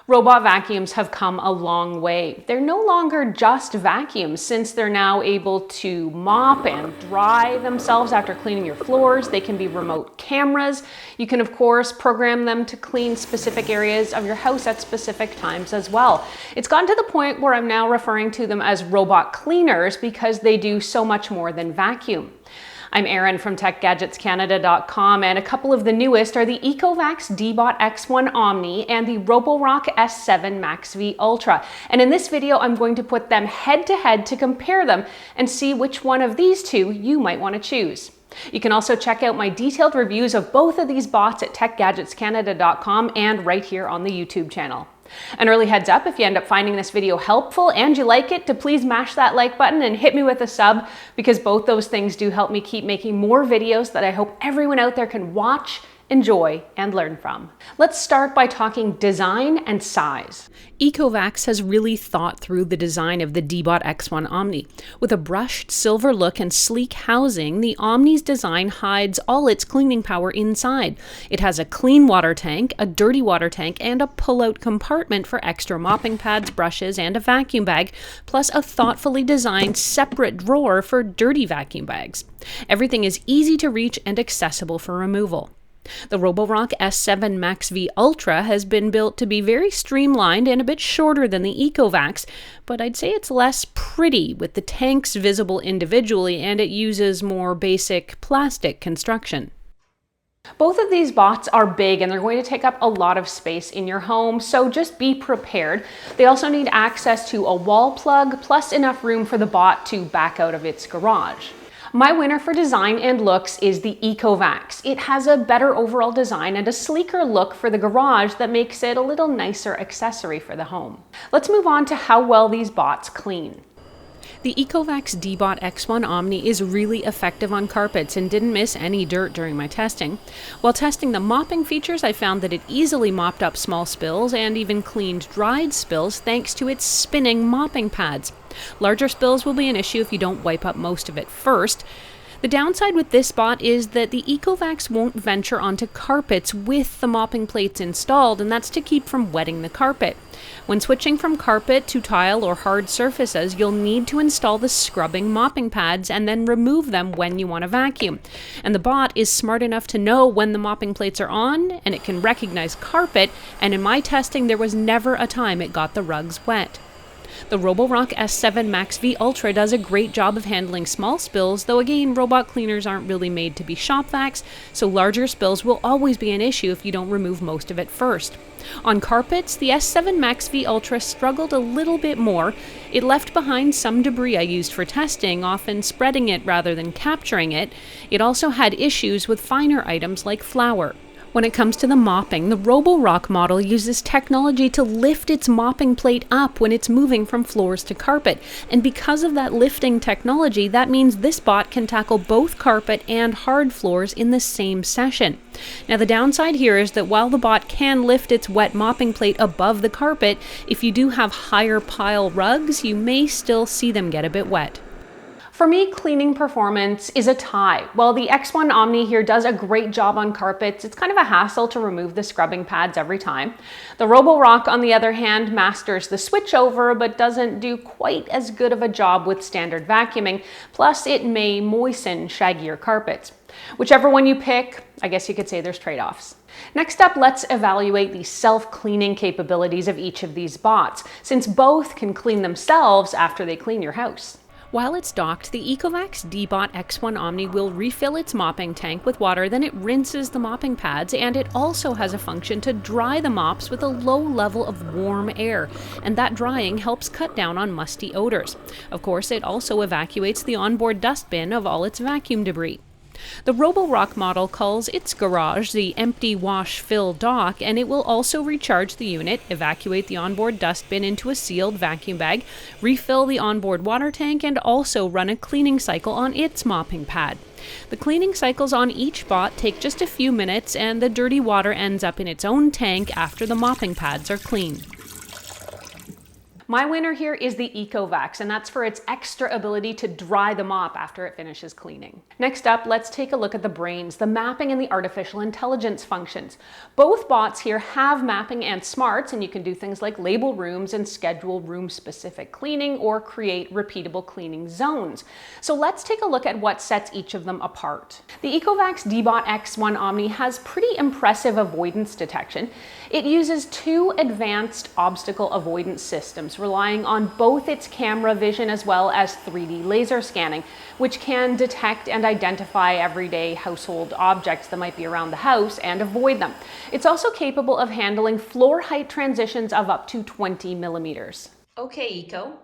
Robot vacuums have come a long way. They're no longer just vacuums since they're now able to mop and dry themselves after cleaning your floors. They can be remote cameras. You can, of course, program them to clean specific areas of your house at specific times as well. It's gotten to the point where I'm now referring to them as robot cleaners because they do so much more than vacuum. I'm Erin from techgadgetscanada.com, and a couple of the newest are the Ecovacs Deebot X1 Omni and the Roborock S7 Max V Ultra. And in this video, I'm going to put them head to head to compare them and see which one of these two you might want to choose. You can also check out my detailed reviews of both of these bots at techgadgetscanada.com and right here on the YouTube channel. An early heads up, if you end up finding this video helpful and you like it, to please mash that like button and hit me with a sub, because both those things do help me keep making more videos that I hope everyone out there can watch, enjoy, and learn from. Let's start by talking design and size. Ecovacs has really thought through the design of the Deebot X1 Omni. With a brushed silver look and sleek housing, the Omni's design hides all its cleaning power inside. It has a clean water tank, a dirty water tank, and a pull-out compartment for extra mopping pads, brushes, and a vacuum bag, plus a thoughtfully designed separate drawer for dirty vacuum bags. Everything is easy to reach and accessible for removal. The Roborock S7 Max V Ultra has been built to be very streamlined and a bit shorter than the Ecovacs, but I'd say it's less pretty, with the tanks visible individually, and it uses more basic plastic construction. Both of these bots are big and they're going to take up a lot of space in your home, so just be prepared. They also need access to a wall plug, plus enough room for the bot to back out of its garage. My winner for design and looks is the Ecovacs. It has a better overall design and a sleeker look for the garage that makes it a little nicer accessory for the home. Let's move on to how well these bots clean. The Ecovacs Deebot X1 Omni is really effective on carpets and didn't miss any dirt during my testing. While testing the mopping features, I found that it easily mopped up small spills and even cleaned dried spills thanks to its spinning mopping pads. Larger spills will be an issue if you don't wipe up most of it first. The downside with this bot is that the Ecovacs won't venture onto carpets with the mopping plates installed, and that's to keep from wetting the carpet. When switching from carpet to tile or hard surfaces, you'll need to install the scrubbing mopping pads and then remove them when you want to vacuum. And the bot is smart enough to know when the mopping plates are on, and it can recognize carpet, and in my testing there was never a time it got the rugs wet. The Roborock S7 Max V Ultra does a great job of handling small spills, though again, robot cleaners aren't really made to be shop vacs, so larger spills will always be an issue if you don't remove most of it first. On carpets, the S7 Max V Ultra struggled a little bit more. It left behind some debris I used for testing, often spreading it rather than capturing it. It also had issues with finer items like flour. When it comes to the mopping, the Roborock model uses technology to lift its mopping plate up when it's moving from floors to carpet. And because of that lifting technology, that means this bot can tackle both carpet and hard floors in the same session. Now, the downside here is that while the bot can lift its wet mopping plate above the carpet, if you do have higher pile rugs, you may still see them get a bit wet. For me, cleaning performance is a tie. While the X1 Omni here does a great job on carpets, it's kind of a hassle to remove the scrubbing pads every time. The Roborock, on the other hand, masters the switchover, but doesn't do quite as good of a job with standard vacuuming. Plus, it may moisten shaggier carpets. Whichever one you pick, I guess you could say there's trade-offs. Next up, let's evaluate the self-cleaning capabilities of each of these bots, since both can clean themselves after they clean your house. While it's docked, the Ecovacs Deebot X1 Omni will refill its mopping tank with water, then it rinses the mopping pads, and it also has a function to dry the mops with a low level of warm air, and that drying helps cut down on musty odors. Of course, it also evacuates the onboard dustbin of all its vacuum debris. The Roborock model calls its garage the empty wash-fill dock, and it will also recharge the unit, evacuate the onboard dustbin into a sealed vacuum bag, refill the onboard water tank, and also run a cleaning cycle on its mopping pad. The cleaning cycles on each bot take just a few minutes, and the dirty water ends up in its own tank after the mopping pads are clean. My winner here is the Ecovacs, and that's for its extra ability to dry the mop after it finishes cleaning. Next up, let's take a look at the brains, the mapping and the artificial intelligence functions. Both bots here have mapping and smarts, and you can do things like label rooms and schedule room-specific cleaning or create repeatable cleaning zones. So let's take a look at what sets each of them apart. The Ecovacs Deebot X1 Omni has pretty impressive avoidance detection. It uses two advanced obstacle avoidance systems, relying on both its camera vision as well as 3D laser scanning, which can detect and identify everyday household objects that might be around the house and avoid them. It's also capable of handling floor height transitions of up to 20 millimeters. Okay, Eco.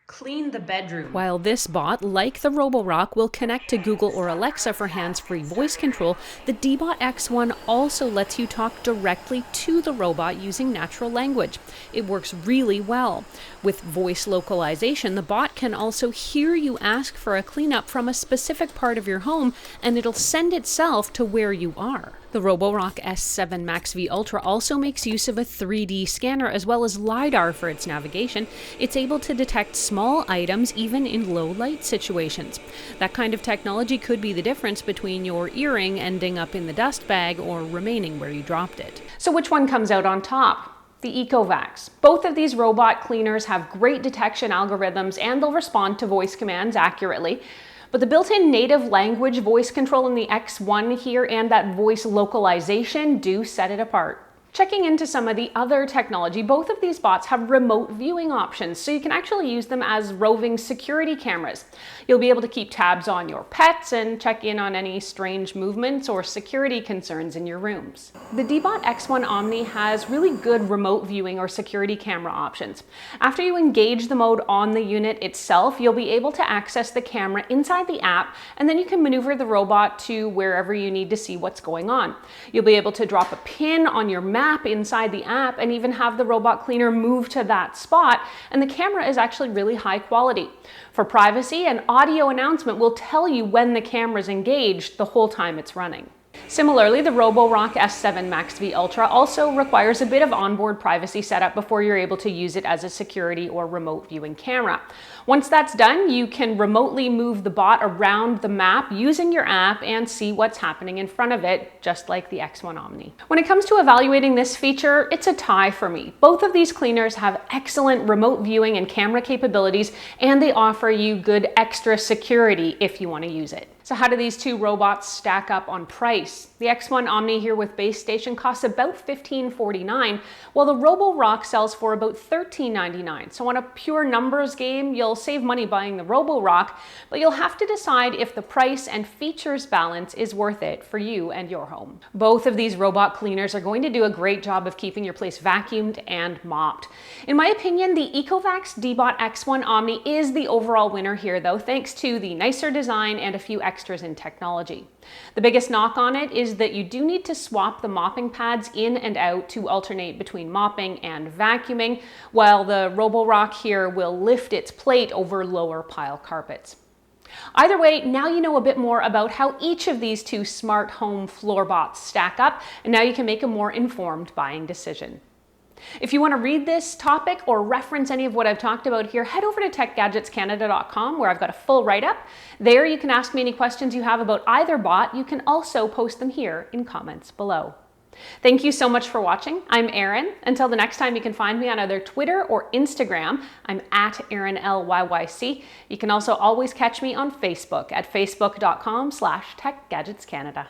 Clean the bedroom. While this bot, like the Roborock, will connect to Google or Alexa for hands-free voice control, the Deebot X1 also lets you talk directly to the robot using natural language. It works really well. With voice localization, the bot can also hear you ask for a cleanup from a specific part of your home, and it'll send itself to where you are. The Roborock S7 Max V Ultra also makes use of a 3D scanner as well as LiDAR for its navigation. It's able to detect small items even in low light situations. That kind of technology could be the difference between your earring ending up in the dust bag or remaining where you dropped it. So which one comes out on top? The Ecovacs. Both of these robot cleaners have great detection algorithms and they'll respond to voice commands accurately. But the built-in native language voice control in the X1 here and that voice localization do set it apart. Checking into some of the other technology, both of these bots have remote viewing options, so you can actually use them as roving security cameras. You'll be able to keep tabs on your pets and check in on any strange movements or security concerns in your rooms. The Deebot X1 Omni has really good remote viewing or security camera options. After you engage the mode on the unit itself, you'll be able to access the camera inside the app, and then you can maneuver the robot to wherever you need to see what's going on. You'll be able to drop a pin on your map inside the app and even have the robot cleaner move to that spot, and the camera is actually really high quality. For privacy, an audio announcement will tell you when the camera is engaged the whole time it's running. Similarly, the Roborock S7 Max V Ultra also requires a bit of onboard privacy setup before you're able to use it as a security or remote viewing camera. Once that's done, you can remotely move the bot around the map using your app and see what's happening in front of it, just like the X1 Omni. When it comes to evaluating this feature, it's a tie for me. Both of these cleaners have excellent remote viewing and camera capabilities, and they offer you good extra security if you want to use it. So how do these two robots stack up on price? The X1 Omni here with base station costs about $15.49, while the Roborock sells for about $13.99. So on a pure numbers game, you'll save money buying the Roborock, but you'll have to decide if the price and features balance is worth it for you and your home. Both of these robot cleaners are going to do a great job of keeping your place vacuumed and mopped. In my opinion, the Ecovacs Deebot X1 Omni is the overall winner here though, thanks to the nicer design and a few extras in technology. The biggest knock on it is that you do need to swap the mopping pads in and out to alternate between mopping and vacuuming, while the Roborock here will lift its plate over lower pile carpets. Either way, now you know a bit more about how each of these two smart home floor bots stack up, and now you can make a more informed buying decision. If you want to read this topic or reference any of what I've talked about here, head over to techgadgetscanada.com where I've got a full write-up. There you can ask me any questions you have about either bot. You can also post them here in comments below. Thank you so much for watching. I'm Erin. Until the next time, you can find me on either Twitter or Instagram. I'm at ErinLYYC. You can also always catch me on Facebook at facebook.com/techgadgetscanada.